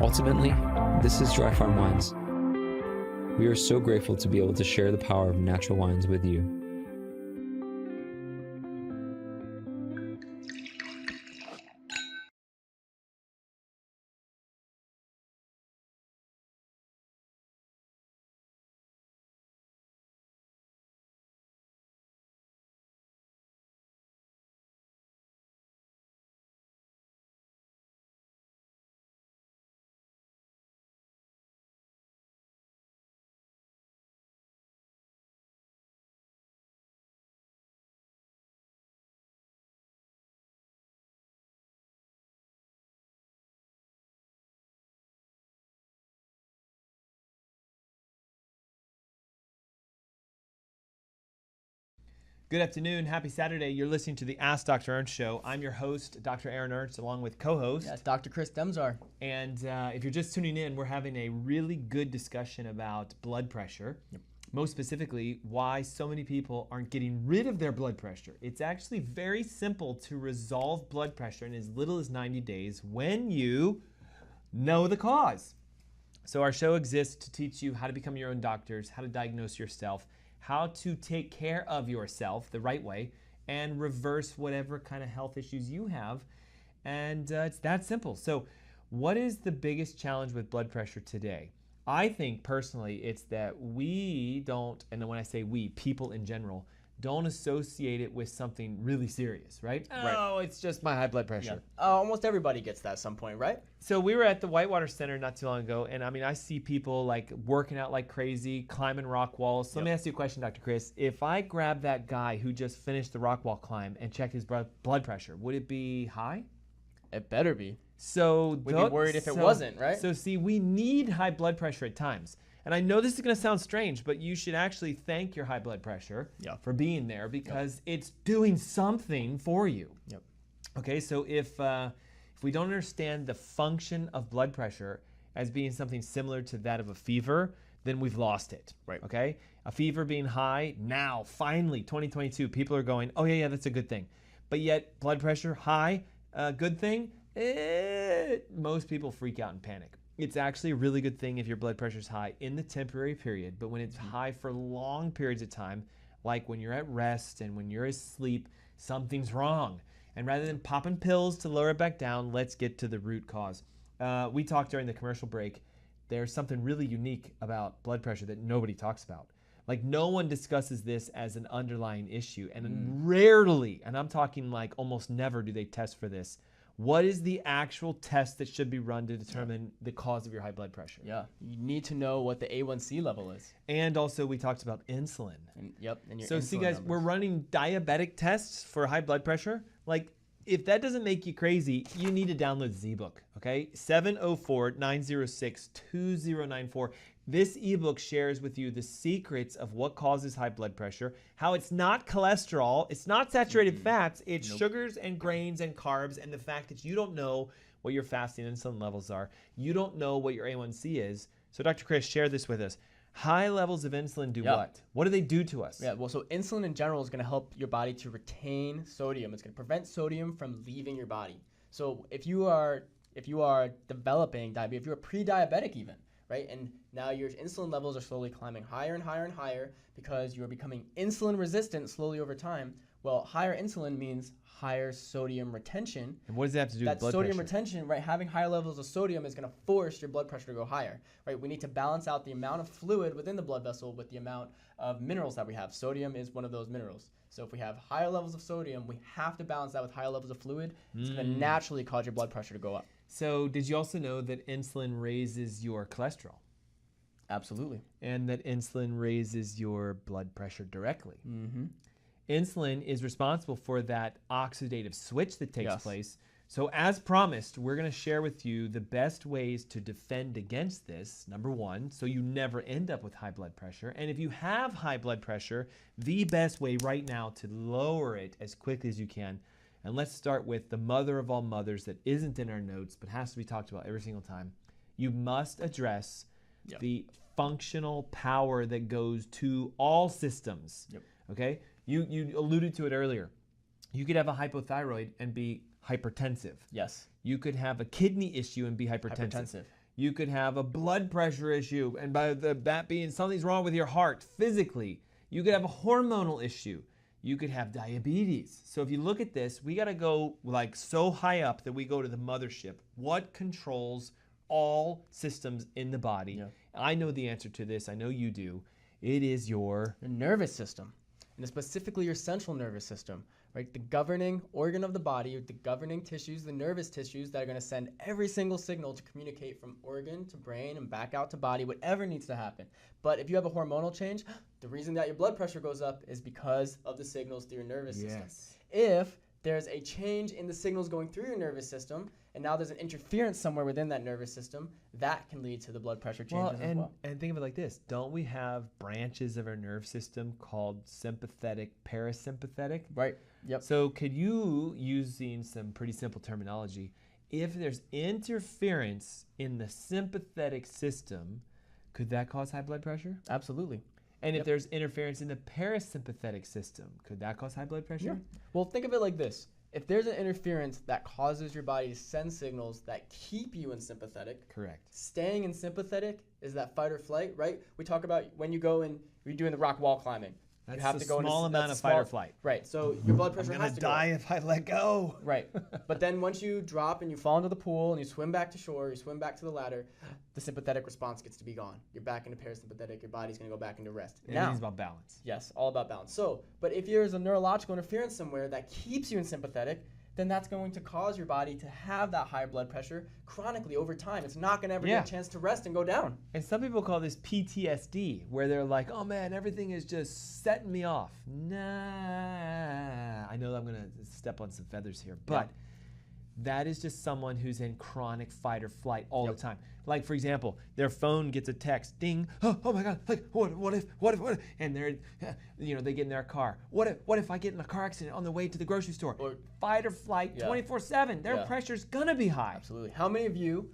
Ultimately, this is Dry Farm Wines. We are so grateful to be able to share the power of natural wines with you. Good afternoon. Happy Saturday. You're listening to the Ask Dr. Ernst Show. I'm your host, Dr. Aaron Ernst, along with co-host. Yes, Dr. Chris Demczar. And if you're just tuning in, we're having a really good discussion about blood pressure. Yep. Most specifically, why so many people aren't getting rid of their blood pressure. It's actually very simple to resolve blood pressure in as little as 90 days when you know the cause. So our show exists to teach you how to become your own doctors, how to diagnose yourself, how to take care of yourself the right way, and reverse whatever kind of health issues you have. And it's that simple. So what is the biggest challenge with blood pressure today? I think personally it's that we don't, and when I say we, people in general, don't associate it with something really serious, right? Oh, it's just my high blood pressure. Yeah. Almost everybody gets that at some point, right? So we were at the Whitewater Center not too long ago, and I mean, I see people like working out like crazy, climbing rock walls. So let me ask you a question, Dr. Chris. If I grab that guy who just finished the rock wall climb and check his blood pressure, would it be high? It better be. So we'd be worried if it wasn't, right? So see, we need high blood pressure at times. And I know this is going to sound strange, but you should actually thank your high blood pressure for being there because it's doing something for you. Yep. Okay, so if we don't understand the function of blood pressure as being something similar to that of a fever, then we've lost it. Right. Okay? A fever being high, now, finally, 2022, people are going, oh yeah, that's a good thing. but yet blood pressure high, good thing? Most people freak out and panic. It's actually a really good thing if your blood pressure is high in the temporary period, but when it's high for long periods of time, like when you're at rest and when you're asleep, something's wrong. And rather than popping pills to lower it back down, let's get to the root cause. We talked during the commercial break. There's something really unique about blood pressure that nobody talks about. Like, no one discusses this as an underlying issue, and rarely, and I'm talking like almost never, do they test for this. What is the actual test that should be run to determine the cause of your high blood pressure? Yeah, you need to know what the A1C level is. And also, we talked about insulin. And your So see, guys, numbers. we're running diabetic tests for high blood pressure. Like, if that doesn't make you crazy, you need to download the ebook, okay? 704-906-2094. This ebook shares with you the secrets of what causes high blood pressure, how it's not cholesterol, it's not saturated fats, it's sugars and grains and carbs, and the fact that you don't know what your fasting insulin levels are. You don't know what your A1C is. So Dr. Chris, share this with us. High levels of insulin do what? What do they do to us? Yeah, well, so insulin in general is going to help your body to retain sodium. It's going to prevent sodium from leaving your body. So if you are developing diabetes, if you're pre-diabetic even, right, and now your insulin levels are slowly climbing higher and higher and higher because you are becoming insulin resistant slowly over time. Well, higher insulin means higher sodium retention. And what does that have to do with blood sodium pressure? retention, right, having higher levels of sodium is going to force your blood pressure to go higher, right? We need to balance out the amount of fluid within the blood vessel with the amount of minerals that we have. Sodium is one of those minerals. So if we have higher levels of sodium, we have to balance that with higher levels of fluid. It's going to naturally cause your blood pressure to go up. So did you also know that insulin raises your cholesterol? Absolutely. And that insulin raises your blood pressure directly. Mm-hmm. Insulin is responsible for that oxidative switch that takes Yes. place. So as promised, we're going to share with you the best ways to defend against this, number one, so you never end up with high blood pressure. And if you have high blood pressure, the best way right now to lower it as quickly as you can. And let's start with the mother of all mothers that isn't in our notes but has to be talked about every single time. You must address the functional power that goes to all systems. Okay? You alluded to it earlier. You could have a hypothyroid and be hypertensive. Yes. You could have a kidney issue and be hypertensive. You could have a blood pressure issue, and by that being something's wrong with your heart physically. You could have a hormonal issue. You could have diabetes. So if you look at this, we got to go like so high up that we go to the mothership. What controls all systems in the body? I know the answer to this. I know you do. It is your nervous system, and specifically your central nervous system, right? The governing organ of the body, the governing tissues, the nervous tissues that are going to send every single signal to communicate from organ to brain and back out to body, whatever needs to happen. But if you have a hormonal change, the reason that your blood pressure goes up is because of the signals through your nervous system. If there's a change in the signals going through your nervous system, and now there's an interference somewhere within that nervous system, that can lead to the blood pressure changes as well. And think of it like this. Don't we have branches of our nerve system called sympathetic, parasympathetic? Right. Yep. So could you, using some pretty simple terminology, if there's interference in the sympathetic system, could that cause high blood pressure? Absolutely. And if there's interference in the parasympathetic system, could that cause high blood pressure? Yeah. Well, think of it like this. If there's an interference that causes your body to send signals that keep you in sympathetic, correct. Staying in sympathetic is that fight or flight, right? We talk about when you go and you're doing the rock wall climbing. That's you have a to go small amount of fight or flight. Right. So your blood pressure I'm has gonna to die go if I let go. Right. But then once you drop and you fall into the pool and you swim back to shore, you swim back to the ladder, the sympathetic response gets to be gone. You're back into parasympathetic. Your body's going to go back into rest. Everything's about balance. Yes, all about balance. So, but if there's a neurological interference somewhere that keeps you in sympathetic, then that's going to cause your body to have that high blood pressure chronically over time. It's not going to ever get a chance to rest and go down. And some people call this PTSD, where they're like, oh man, everything is just setting me off. Nah, I know I'm going to step on some feathers here, but that is just someone who's in chronic fight or flight all the time. Like, for example, their phone gets a text, ding, oh my God, like, what if, and they're, they get in their car. What if I get in a car accident on the way to the grocery store? Or fight or flight 24/7. Their pressure's gonna be high. Absolutely. How many of you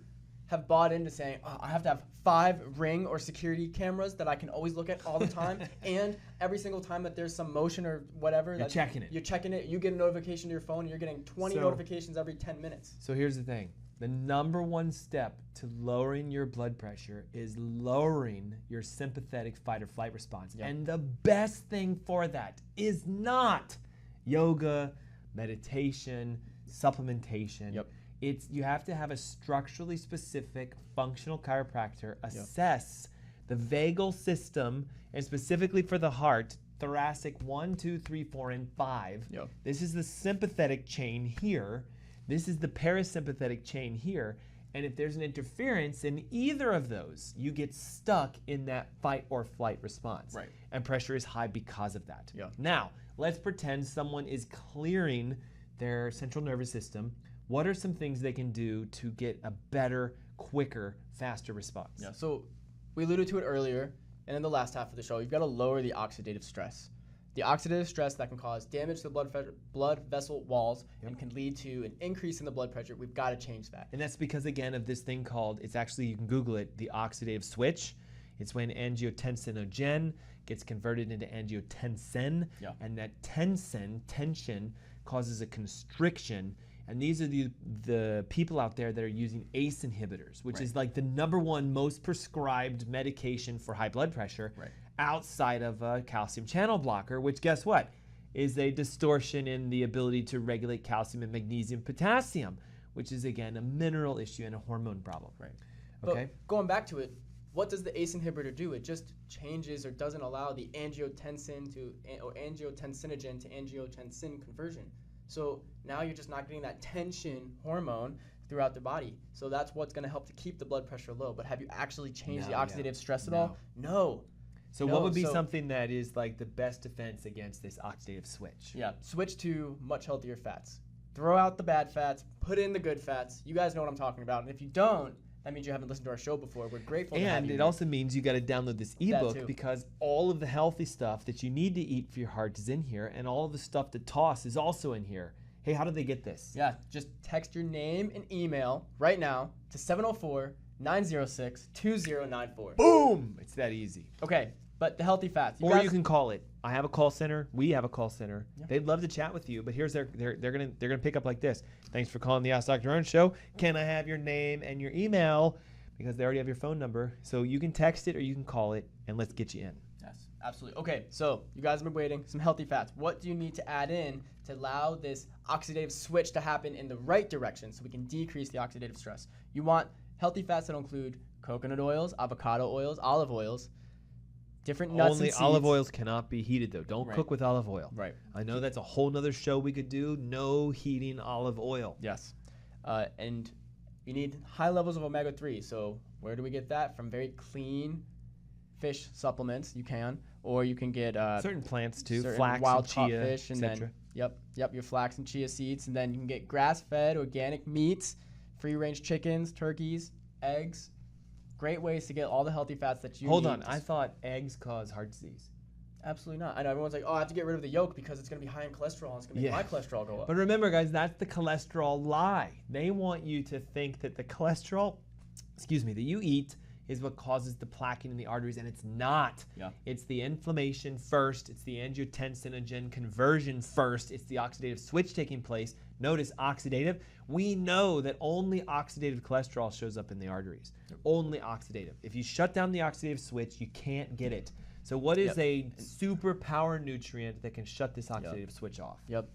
have bought into saying, oh, I have to have 5 Ring or security cameras that I can always look at all the time, and every single time that there's some motion or whatever, You're checking it. You're checking it. You get a notification to your phone. And you're getting 20 notifications every 10 minutes. So here's the thing. The number one step to lowering your blood pressure is lowering your sympathetic fight or flight response. Yep. And the best thing for that is not yoga, meditation, supplementation. Yep. You have to have a structurally specific functional chiropractor assess the vagal system, and specifically for the heart, thoracic 1, 2, 3, 4, and 5. Yep. This is the sympathetic chain here. This is the parasympathetic chain here. And if there's an interference in either of those, you get stuck in that fight or flight response. Right. And pressure is high because of that. Yeah. Now, let's pretend someone is clearing their central nervous system. What are some things they can do to get a better, quicker, faster response? Yeah. So we alluded to it earlier, and in the last half of the show, you've got to lower the oxidative stress. The oxidative stress that can cause damage to the blood vessel walls and can lead to an increase in the blood pressure. We've got to change that. And that's because, again, of this thing called, it's actually, you can Google it, the oxidative switch. It's when angiotensinogen gets converted into angiotensin, and that tension causes a constriction. And these are the people out there that are using ACE inhibitors, which is like the #1 most prescribed medication for high blood pressure outside of a calcium channel blocker, which guess what? Is a distortion in the ability to regulate calcium and magnesium, potassium, which is, again, a mineral issue and a hormone problem. Right. Okay. But going back to it, what does the ACE inhibitor do? It just changes or doesn't allow the angiotensin or angiotensinogen to angiotensin conversion. So now you're just not getting that tension hormone throughout the body. So that's what's going to help to keep the blood pressure low. But have you actually changed the oxidative stress at all? No. So what would be something that is like the best defense against this oxidative switch? Yeah, switch to much healthier fats. Throw out the bad fats, put in the good fats. You guys know what I'm talking about. And if you don't, that means you haven't listened to our show before. We're grateful to have And you. it also means you got to download this ebook too. because all of the healthy stuff that you need to eat for your heart is in here, and all of the stuff to toss is also in here. Hey, how do they get this? Yeah, just text your name and email right now to 704-906-2094. Boom! It's that easy. Okay, but the healthy fats. Or you can call it. I have a call center. We have a call center. Yeah. They'd love to chat with you, but here's they're gonna pick up like this. Thanks for calling the Ask Dr. Ernst show. Can I have your name and your email? Because they already have your phone number. So you can text it or you can call it, and let's get you in. Yes, absolutely. Okay, so you guys have been waiting. Some healthy fats. What do you need to add in to allow this oxidative switch to happen in the right direction so we can decrease the oxidative stress? You want healthy fats that include coconut oils, avocado oils, olive oils, different nuts Only and seeds. olive oils cannot be heated, though. Don't cook with olive oil. Right. I know that's a whole nother show we could do. No heating olive oil. Yes. And you need high levels of omega-3. So where do we get that? From very clean fish supplements. You can. Or you can get certain plants, too. certain Flax wild and caught chia, fish, and etc. then your flax and chia seeds. And then you can get grass-fed organic meats, free-range chickens, turkeys, eggs. Great ways to get all the healthy fats that you need. Hold on. I thought eggs cause heart disease. Absolutely not. I know everyone's like, oh, I have to get rid of the yolk because it's going to be high in cholesterol and it's going to make my cholesterol go up. But remember, guys, that's the cholesterol lie. They want you to think that the cholesterol, that you eat is what causes the plaquing in the arteries, and it's not. Yeah. It's the inflammation first. It's the angiotensinogen conversion first. It's the oxidative switch taking place. Notice oxidative. We know that only oxidative cholesterol shows up in the arteries. Only oxidative. If you shut down the oxidative switch, you can't get it. So what is a superpower nutrient that can shut this oxidative switch off? Yep.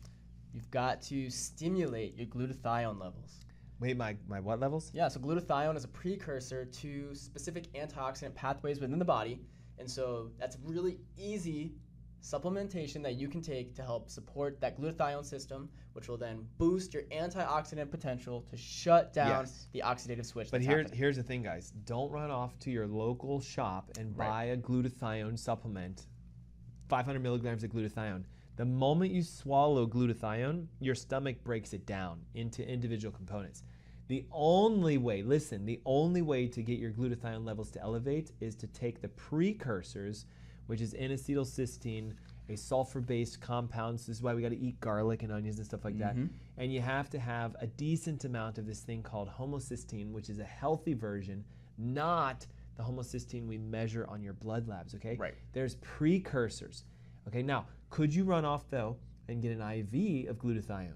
You've got to stimulate your glutathione levels. Wait, my what levels? Yeah, so glutathione is a precursor to specific antioxidant pathways within the body. And so that's really easy supplementation that you can take to help support that glutathione system, which will then boost your antioxidant potential to shut down the oxidative switch. But here's the thing, guys. Don't run off to your local shop and buy a glutathione supplement, 500 milligrams of glutathione. The moment you swallow glutathione, your stomach breaks it down into individual components. The only way to get your glutathione levels to elevate is to take the precursors, which is N-acetylcysteine a sulfur-based compound. So this is why we got to eat garlic and onions and stuff like that. And you have to have a decent amount of this thing called homocysteine, which is a healthy version, not the homocysteine we measure on your blood labs, okay? Right. There's precursors. Okay, now, could you run off, though, and get an IV of glutathione?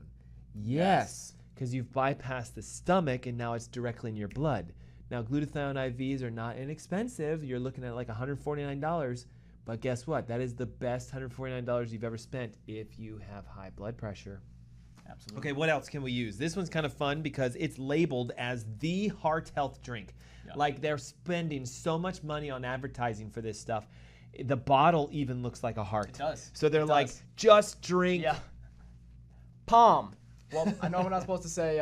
Yes, because you've bypassed the stomach and now it's directly in your blood. Now, glutathione IVs are not inexpensive. You're looking at like $149, but guess what? That is the best $149 you've ever spent if you have high blood pressure. Absolutely. Okay, what else can we use? This one's kind of fun because it's labeled as the heart health drink. Yeah. Like they're spending so much money on advertising for this stuff. The bottle even looks like a heart. It does. So they're It like, does. just drink. Yeah. Palm. Well, I know we're not supposed to say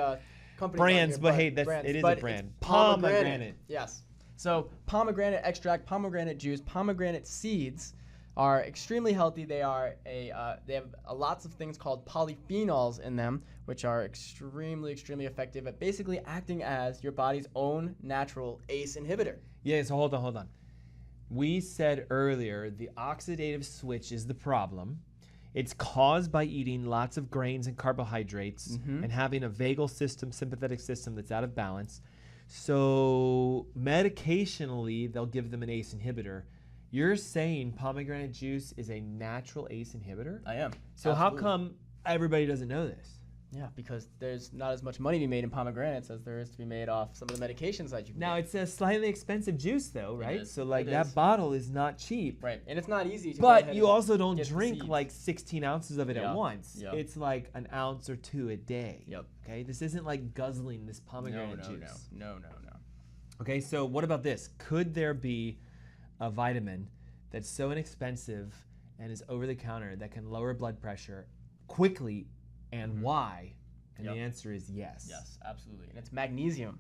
companies on Brands, here, but hey, it is a but brand. it's Pomegranate. Yes. So pomegranate extract, pomegranate juice, pomegranate seeds are extremely healthy. They have lots of things called polyphenols in them, which are extremely effective at basically acting as your body's own natural ACE inhibitor. Yeah, so hold on. We said earlier the oxidative switch is the problem. It's caused by eating lots of grains and carbohydrates and having a vagal system, sympathetic system that's out of balance. So medicationally, they'll give them an ACE inhibitor. You're saying pomegranate juice is a natural ACE inhibitor? I am. So Absolutely. how come everybody doesn't know this? Yeah, because there's not as much money to be made in pomegranates as there is to be made off some of the medications that you can Now, get. it's a slightly expensive juice, though, right? is. So, like, It that is. bottle is not cheap. Right, and it's not easy to go But ahead you and also don't get the drink seeds. like 16 ounces of it Yeah, at once. yeah. It's like an ounce or two a day. Yep. Okay, this isn't like guzzling this pomegranate juice. No. Okay, so what about this? Could there be a vitamin that's so inexpensive and is over the counter that can lower blood pressure quickly, and why? And Yep. the answer is yes. Yes, absolutely. And it's magnesium.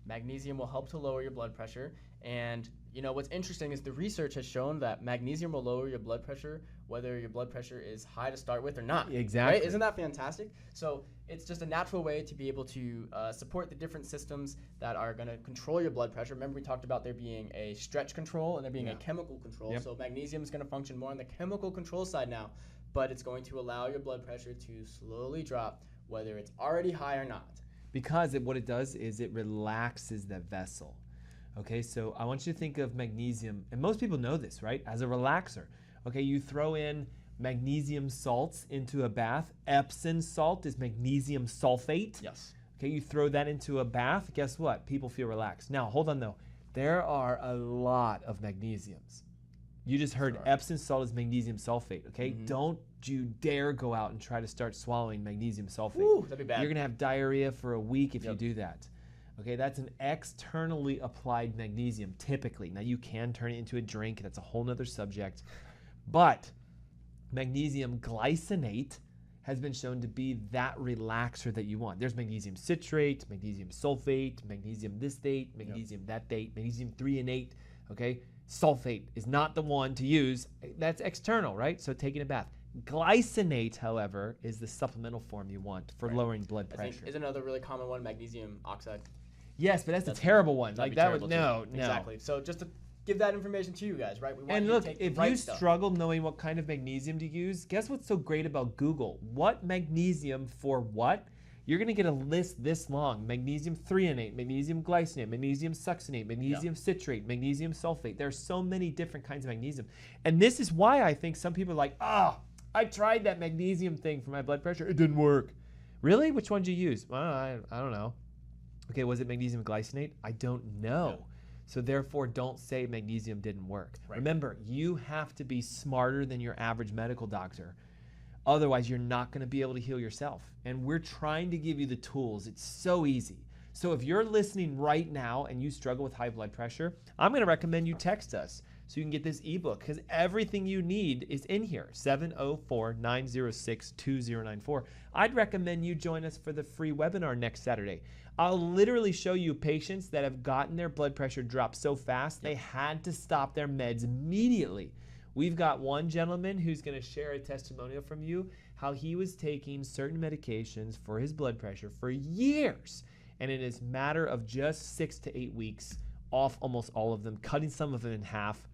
Magnesium will help to lower your blood pressure. And you know what's interesting is the research has shown that magnesium will lower your blood pressure whether your blood pressure is high to start with or not. Exactly. Right? Isn't that fantastic? So it's just a natural way to be able to support the different systems that are going to control your blood pressure. Remember we talked about there being a stretch control and there being a chemical control. Yep. So magnesium is going to function more on the chemical control side now, but it's going to allow your blood pressure to slowly drop whether it's already high or not. Because what it does is it relaxes the vessel. Okay, so I want you to think of magnesium, and most people know this, right, as a relaxer. Okay, you throw in magnesium salts into a bath. Epsom salt is magnesium sulfate. Yes. Okay, you throw that into a bath, guess what? People feel relaxed. Now, hold on though. There are a lot of magnesiums. You just heard Epsom salt is magnesium sulfate, okay? Don't you dare go out and try to start swallowing magnesium sulfate. Ooh, that'd be bad. You're gonna have diarrhea for a week if you do that. Okay, that's an externally applied magnesium, typically. Now you can turn it into a drink, that's a whole nother subject. But magnesium glycinate has been shown to be that relaxer that you want. There's magnesium citrate, magnesium sulfate, magnesium this date, magnesium that date, magnesium 3 and 8, okay? Sulfate is not the one to use. That's external, right? So taking a bath. Glycinate, however, is the supplemental form you want for lowering blood I pressure. think is another really common one, magnesium oxide. Yes, but that's a terrible one. That'd Like be that would terrible too. no. Exactly. So just to give that information to you guys, right? We want And you look, to take the if right you stuff. struggle knowing what kind of magnesium to use, guess what's so great about Google? What magnesium for what? You're going to get a list this long. Magnesium threonate, magnesium glycinate, magnesium succinate, magnesium citrate, magnesium sulfate. There are so many different kinds of magnesium. And this is why I think some people are like, I tried that magnesium thing for my blood pressure. It didn't work. Really? Which one did you use? Well, I don't know. Okay, was it magnesium glycinate? I don't know. Yeah. So therefore, don't say magnesium didn't work. Right. Remember, you have to be smarter than your average medical doctor. Otherwise, you're not going to be able to heal yourself. And we're trying to give you the tools. It's so easy. So if you're listening right now and you struggle with high blood pressure, I'm going to recommend you text us so you can get this ebook because everything you need is in here, 704-906-2094. I'd recommend you join us for the free webinar next Saturday. I'll literally show you patients that have gotten their blood pressure drop so fast they had to stop their meds immediately. We've got one gentleman who's going to share a testimonial from you, how he was taking certain medications for his blood pressure for years. And in a matter of just 6 to 8 weeks, off almost all of them, cutting some of them in half.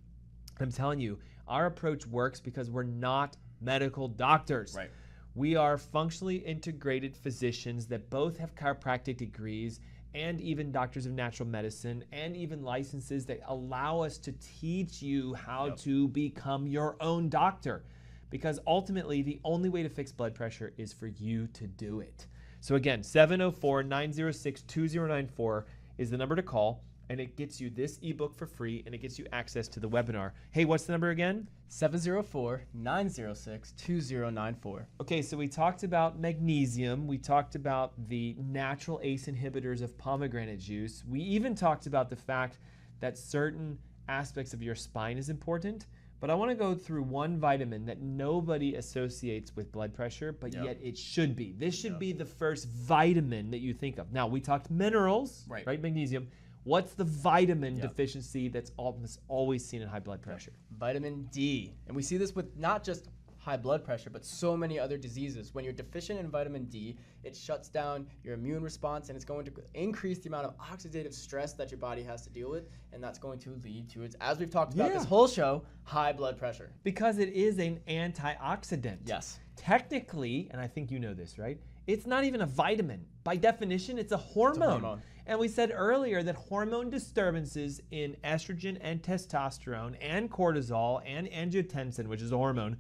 I'm telling you, our approach works because we're not medical doctors. Right. We are functionally integrated physicians that both have chiropractic degrees and even doctors of natural medicine and even licenses that allow us to teach you how to become your own doctor. Because ultimately, the only way to fix blood pressure is for you to do it. So again, 704-906-2094 is the number to call, and it gets you this ebook for free, and it gets you access to the webinar. Hey, what's the number again? 704-906-2094. Okay, so we talked about magnesium. We talked about the natural ACE inhibitors of pomegranate juice. We even talked about the fact that certain aspects of your spine is important. But I want to go through one vitamin that nobody associates with blood pressure, but yet it should be. This should be the first vitamin that you think of. Now, we talked minerals, right? Magnesium. What's the vitamin deficiency that's almost always seen in high blood pressure? Vitamin D. And we see this with not just high blood pressure, but so many other diseases. When you're deficient in vitamin D, it shuts down your immune response, and it's going to increase the amount of oxidative stress that your body has to deal with, and that's going to lead to, as we've talked about this whole show, high blood pressure. Because it is an antioxidant. Yes. Technically, and I think you know this, right? It's not even a vitamin. By definition, it's a hormone. It's a hormone. And we said earlier that hormone disturbances in estrogen and testosterone and cortisol and angiotensin, which is a hormone,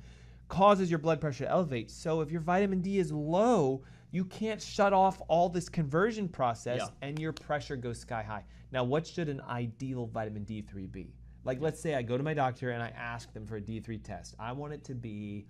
causes your blood pressure to elevate. So if your vitamin D is low, you can't shut off all this conversion process and your pressure goes sky high. Now, what should an ideal vitamin D3 be? Like, let's say I go to my doctor and I ask them for a D3 test. I want it to be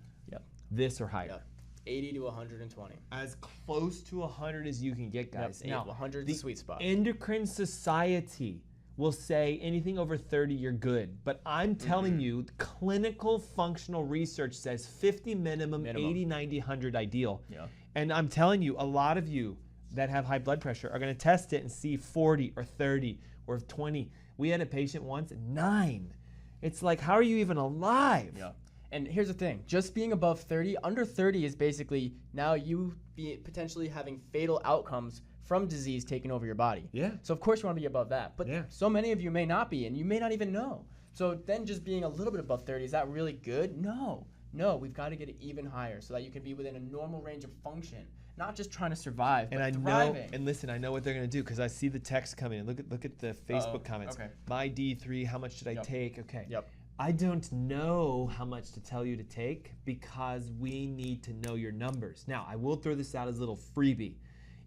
this or higher. 80 to 120. As close to 100 as you can get, guys. Now, 100 is the sweet spot. Endocrine Society will say anything over 30, you're good. But I'm telling you, clinical functional research says 50 minimum, 80, 90, 100 ideal. And I'm telling you, a lot of you that have high blood pressure are going to test it and see 40 or 30 or 20. We had a patient once, 9. It's like, how are you even alive? And here's the thing, just being above 30, under 30 is basically now you potentially having fatal outcomes from disease taking over your body. So of course you want to be above that, but so many of you may not be, and you may not even know. So then just being a little bit above 30, is that really good? No, we've got to get it even higher so that you can be within a normal range of function, not just trying to survive, but thriving. And listen, I know what they're going to do because I see the text coming in. Look at the Facebook comments. Okay. My D3, how much should I take? Okay. I don't know how much to tell you to take because we need to know your numbers. Now, I will throw this out as a little freebie.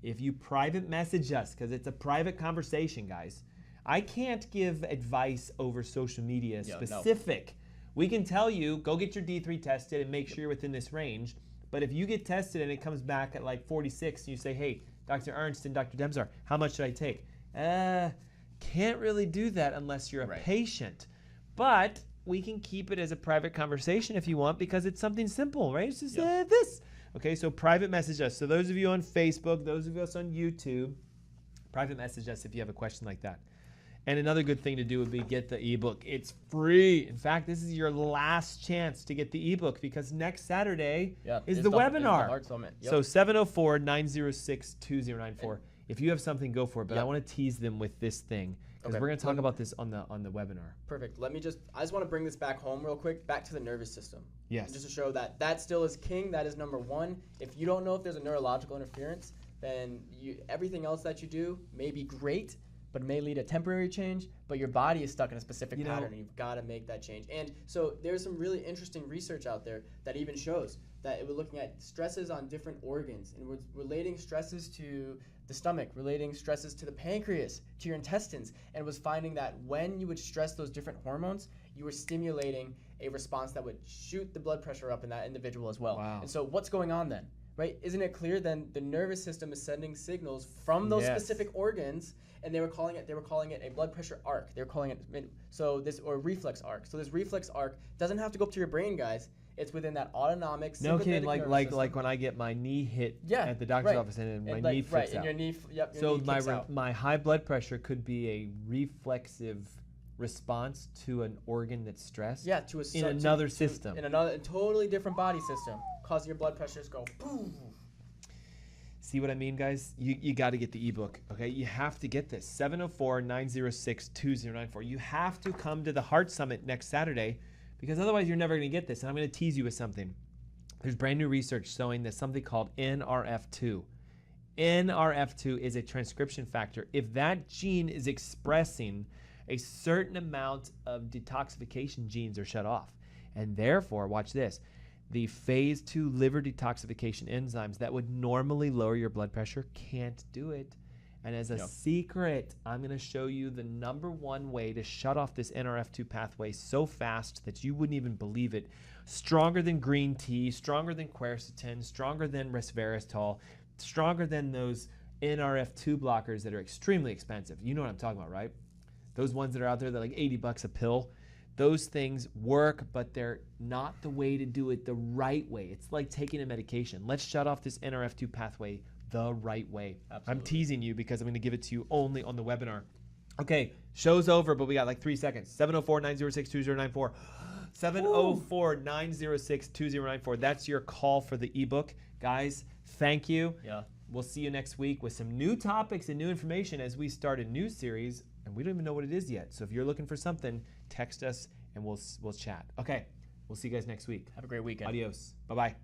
If you private message us, because it's a private conversation, guys, I can't give advice over social media specific. We can tell you, go get your D3 tested and make sure you're within this range. But if you get tested and it comes back at like 46 and you say, hey, Dr. Ernst and Dr. Demczar, how much should I take? Can't really do that unless you're a patient. But we can keep it as a private conversation if you want because it's something simple, right? It's just this. Okay, so private message us. So those of you on Facebook, those of us on YouTube, private message us if you have a question like that. And another good thing to do would be get the ebook. It's free. In fact, this is your last chance to get the ebook because next Saturday is the webinar. Heart Summit. So 704-906-2094. If you have something, go for it. But I want to tease them with this thing because we're going to talk about this on the webinar. Perfect. I just want to bring this back home real quick, back to the nervous system. Yes. Just to show that still is king. That is number one. If you don't know if there's a neurological interference, then everything else that you do may be great, but it may lead to temporary change, but your body is stuck in a specific pattern, and you've got to make that change. And so there's some really interesting research out there that even shows that we're looking at stresses on different organs, and we're relating stresses to the stomach, relating stresses to the pancreas, to your intestines, and was finding that when you would stress those different hormones, you were stimulating a response that would shoot the blood pressure up in that individual as well. Wow. And so what's going on then? Right? Isn't it clear then the nervous system is sending signals from those specific organs, and they were calling it a blood pressure arc. They were calling it or reflex arc. So this reflex arc doesn't have to go up to your brain, guys. It's within that autonomic sympathetic nervous system. like when I get my knee hit at the doctor's office and my knee flips out. And your knee, your so knee kicks out. my high blood pressure could be a reflexive response to an organ that's stressed. Yeah, to another system. In another totally different body system, causing your blood pressures go boom. See what I mean, guys? You got to get the ebook, okay? You have to get this. 704-906-2094. You have to come to the Heart Summit next Saturday because otherwise you're never going to get this. And I'm going to tease you with something. There's brand new research showing that something called NRF2. NRF2 is a transcription factor. If that gene is expressing, a certain amount of detoxification genes are shut off. And therefore, watch this, the phase 2 liver detoxification enzymes that would normally lower your blood pressure can't do it. And as a secret, I'm going to show you the #1 way to shut off this NRF2 pathway so fast that you wouldn't even believe it. Stronger than green tea, stronger than quercetin, stronger than resveratrol, stronger than those NRF2 blockers that are extremely expensive. You know what I'm talking about, right? Those ones that are out there that are like $80 a pill. Those things work, but they're not the way to do it the right way. It's like taking a medication. Let's shut off this NRF2 pathway the right way. Absolutely. I'm teasing you because I'm going to give it to you only on the webinar. Okay, show's over, but we got like 3 seconds. 704-906-2094. 704-906-2094. That's your call for the ebook. Guys, thank you. Yeah. We'll see you next week with some new topics and new information as we start a new series, and we don't even know what it is yet. So if you're looking for something, text us and we'll chat. Okay, we'll see you guys next week. Have a great weekend. Adios. Bye-bye.